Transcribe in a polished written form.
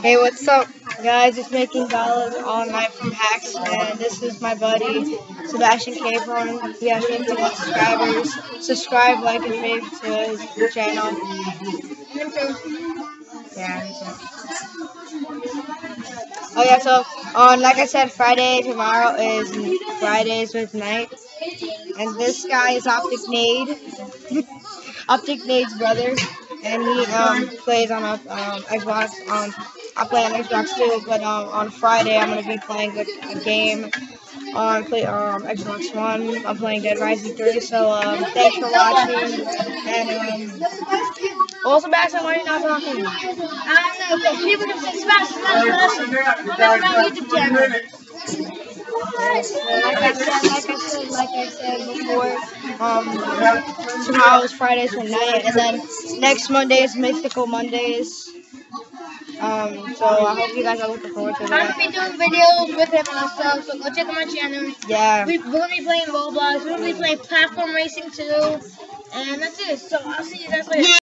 Hey, what's up, guys? It's Making Dollars all night from Hacks, and this is my buddy Sebastian Capron. He has 51 subscribers. Subscribe, like, and fave to his channel. Him too. Yeah. Oh yeah. So like I said, tomorrow is Fridays with Night, and this guy is Optic Nade, Optic Nade's brother, and he plays on Xbox. I play on Xbox too, but on Friday I'm gonna be playing a game on Xbox One. I'm playing Dead Rising 3. So thanks for watching, and also Sebastian, why are you not talking? I don't know, because people can say Sebastian, I'm my YouTube channel. Like I said before, tomorrow is Fridays for Night, and then next Monday is Mythical Mondays. So I hope you guys are looking forward to I'm that. going to be doing videos with him also, so go check out my channel. Yeah. We're going to be playing Roblox, we're going to be playing Platform Racing too, and that's it. So I'll see you guys later.